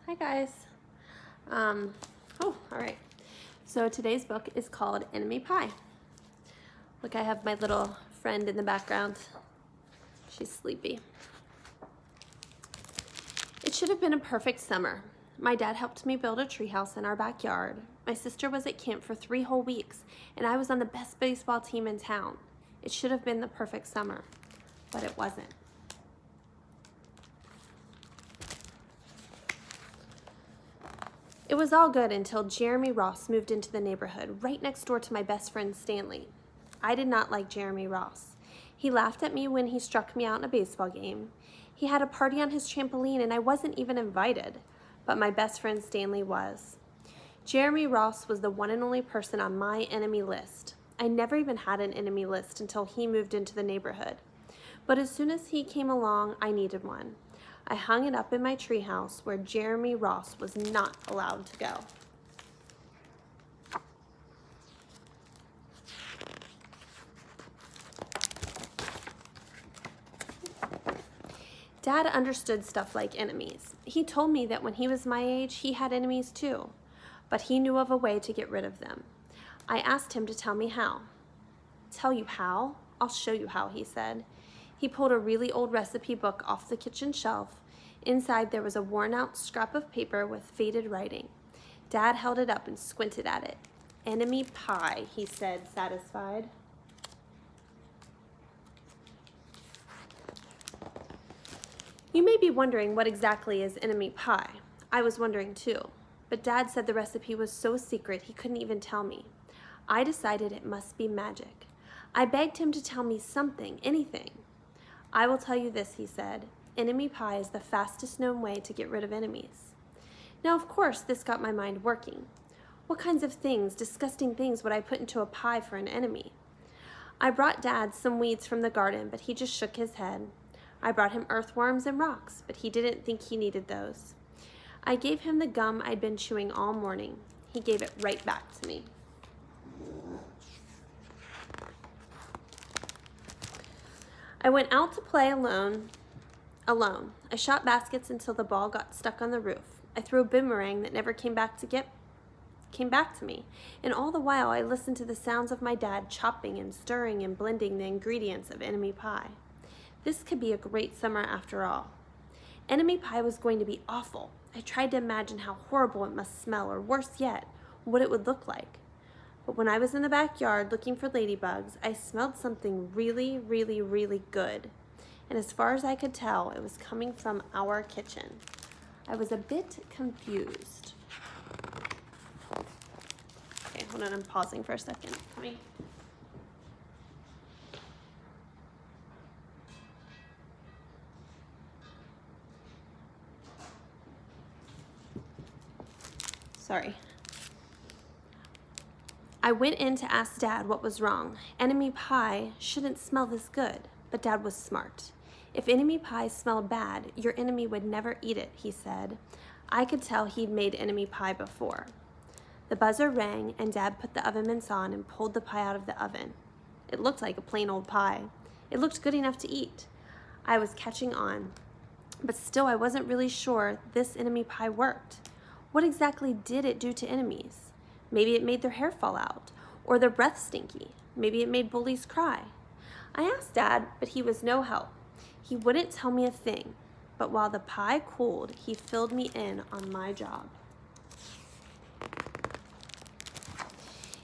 Hi guys. All right. So today's book is called Enemy Pie. Look, I have my little friend in the background. She's sleepy. It should have been a perfect summer. My dad helped me build a treehouse in our backyard. My sister was at camp for 3 whole weeks, and I was on the best baseball team in town. It should have been the perfect summer, but it wasn't. It was all good until Jeremy Ross moved into the neighborhood right next door to my best friend Stanley. I did not like Jeremy Ross. He laughed at me when he struck me out in a baseball game. He had a party on his trampoline and I wasn't even invited, but my best friend Stanley was. Jeremy Ross was the one and only person on my enemy list. I never even had an enemy list until he moved into the neighborhood. But as soon as he came along, I needed one. I hung it up in my treehouse where Jeremy Ross was not allowed to go. Dad understood stuff like enemies. He told me that when he was my age, he had enemies too, but he knew of a way to get rid of them. I asked him to tell me how. Tell you how? I'll show you how, he said. He pulled a really old recipe book off the kitchen shelf. Inside there was a worn-out scrap of paper with faded writing. Dad held it up and squinted at it. Enemy pie, he said, satisfied. You may be wondering what exactly is enemy pie. I was wondering too, but Dad said the recipe was so secret he couldn't even tell me. I decided it must be magic. I begged him to tell me something, anything. I will tell you this, he said. Enemy pie is the fastest known way to get rid of enemies. Now, of course, this got my mind working. What kinds of things, disgusting things, would I put into a pie for an enemy? I brought Dad some weeds from the garden, but he just shook his head. I brought him earthworms and rocks, but he didn't think he needed those. I gave him the gum I'd been chewing all morning. He gave it right back to me. I went out to play alone. I shot baskets until the ball got stuck on the roof. I threw a boomerang that never came back to me. And all the while I listened to the sounds of my dad chopping and stirring and blending the ingredients of enemy pie. This could be a great summer after all. Enemy pie was going to be awful. I tried to imagine how horrible it must smell, or worse yet, what it would look like. But when I was in the backyard looking for ladybugs, I smelled something really, really, really good. And as far as I could tell, it was coming from our kitchen. I was a bit confused. Okay, hold on, I'm pausing for a second. Coming. Sorry. I went in to ask Dad what was wrong. Enemy pie shouldn't smell this good, but Dad was smart. If enemy pie smelled bad, your enemy would never eat it, he said. I could tell he'd made enemy pie before. The buzzer rang and Dad put the oven mitts on and pulled the pie out of the oven. It looked like a plain old pie. It looked good enough to eat. I was catching on, but still I wasn't really sure this enemy pie worked. What exactly did it do to enemies? Maybe it made their hair fall out, or their breath stinky. Maybe it made bullies cry. I asked Dad, but he was no help. He wouldn't tell me a thing, but while the pie cooled, he filled me in on my job.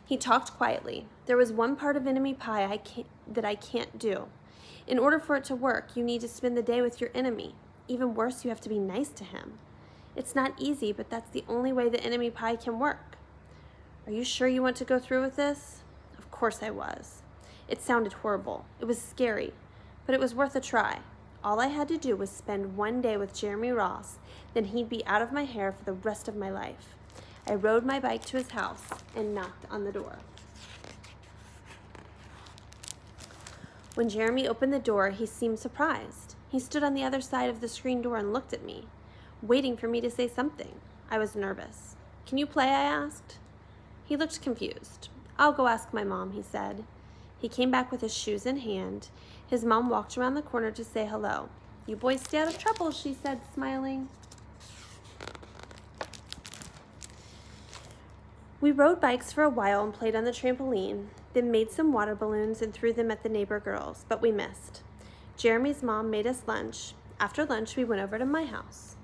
He talked quietly. There was one part of enemy pie that I can't do. In order for it to work, you need to spend the day with your enemy. Even worse, you have to be nice to him. It's not easy, but that's the only way the enemy pie can work. Are you sure you want to go through with this? Of course I was. It sounded horrible. It was scary, but it was worth a try. All I had to do was spend one day with Jeremy Ross, then he'd be out of my hair for the rest of my life. I rode my bike to his house and knocked on the door. When Jeremy opened the door, he seemed surprised. He stood on the other side of the screen door and looked at me, waiting for me to say something. I was nervous. Can you play? I asked. He looked confused. I'll go ask my mom, he said. He came back with his shoes in hand. His mom walked around the corner to say hello. You boys stay out of trouble, she said, smiling. We rode bikes for a while and played on the trampoline, then made some water balloons and threw them at the neighbor girls, but we missed. Jeremy's mom made us lunch. After lunch, we went over to my house.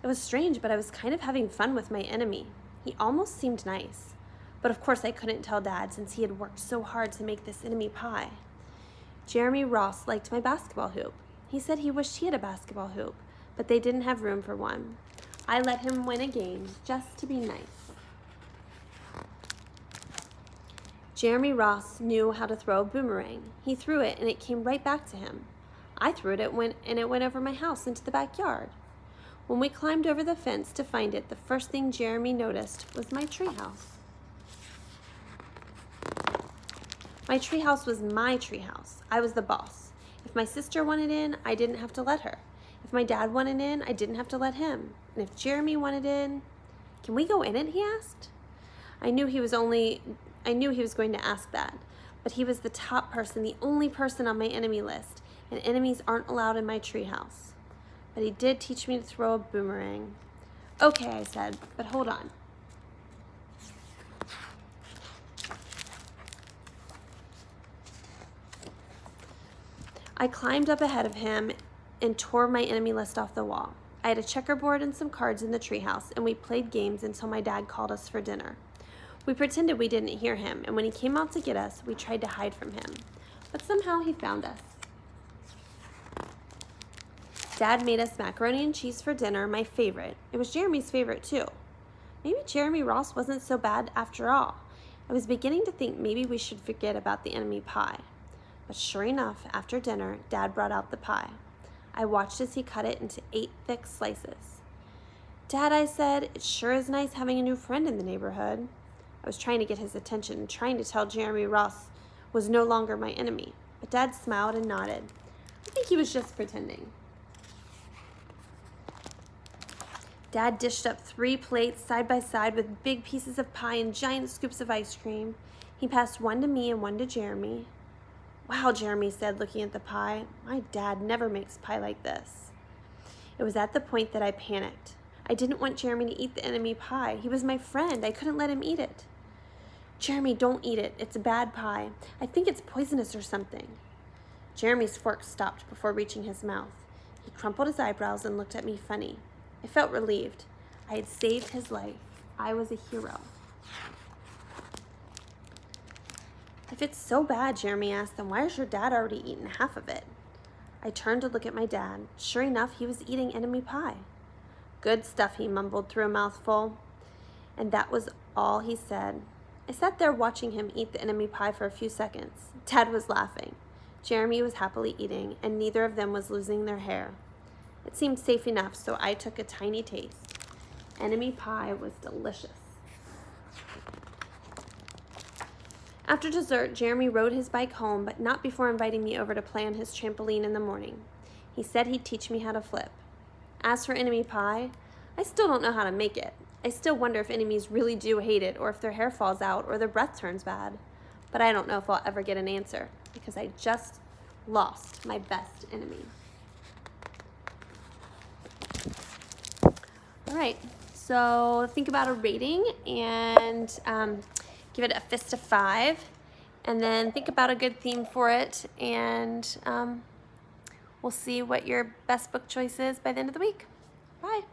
It was strange, but I was kind of having fun with my enemy. He almost seemed nice. But of course I couldn't tell Dad since he had worked so hard to make this enemy pie. Jeremy Ross liked my basketball hoop. He said he wished he had a basketball hoop, but they didn't have room for one. I let him win a game just to be nice. Jeremy Ross knew how to throw a boomerang. He threw it and it came right back to him. I threw it and it went over my house into the backyard. When we climbed over the fence to find it, the first thing Jeremy noticed was my treehouse. My treehouse was my treehouse. I was the boss. If my sister wanted in, I didn't have to let her. If my dad wanted in, I didn't have to let him. And if Jeremy wanted in, "Can we go in it?" he asked. I knew he was going to ask that, but he was the top person, the only person on my enemy list, and enemies aren't allowed in my treehouse. But he did teach me to throw a boomerang. "Okay," I said, "but hold on." I climbed up ahead of him and tore my enemy list off the wall. I had a checkerboard and some cards in the treehouse, and we played games until my dad called us for dinner. We pretended we didn't hear him, and when he came out to get us, we tried to hide from him. But somehow he found us. Dad made us macaroni and cheese for dinner, my favorite. It was Jeremy's favorite too. Maybe Jeremy Ross wasn't so bad after all. I was beginning to think maybe we should forget about the enemy pie. But sure enough, after dinner, Dad brought out the pie. I watched as he cut it into 8 thick slices. "Dad," I said, "it sure is nice having a new friend in the neighborhood." I was trying to get his attention and trying to tell Jeremy Ross was no longer my enemy. But Dad smiled and nodded. I think he was just pretending. Dad dished up 3 plates side by side with big pieces of pie and giant scoops of ice cream. He passed one to me and one to Jeremy. "Wow," Jeremy said, looking at the pie. "My dad never makes pie like this." It was at the point that I panicked. I didn't want Jeremy to eat the enemy pie. He was my friend. I couldn't let him eat it. "Jeremy, don't eat it. It's a bad pie. I think it's poisonous or something." Jeremy's fork stopped before reaching his mouth. He crumpled his eyebrows and looked at me funny. I felt relieved. I had saved his life. I was a hero. "If it's so bad," Jeremy asked, "then why has your dad already eaten half of it?" I turned to look at my dad. Sure enough, he was eating enemy pie. "Good stuff," he mumbled through a mouthful. And that was all he said. I sat there watching him eat the enemy pie for a few seconds. Dad was laughing. Jeremy was happily eating, and neither of them was losing their hair. It seemed safe enough, so I took a tiny taste. Enemy pie was delicious. After dessert, Jeremy rode his bike home, but not before inviting me over to play on his trampoline in the morning. He said he'd teach me how to flip. As for enemy pie, I still don't know how to make it. I still wonder if enemies really do hate it, or if their hair falls out, or their breath turns bad. But I don't know if I'll ever get an answer, because I just lost my best enemy. All right, so think about a rating and give it a fist of 5, and then think about a good theme for it, and we'll see what your best book choice is by the end of the week. Bye.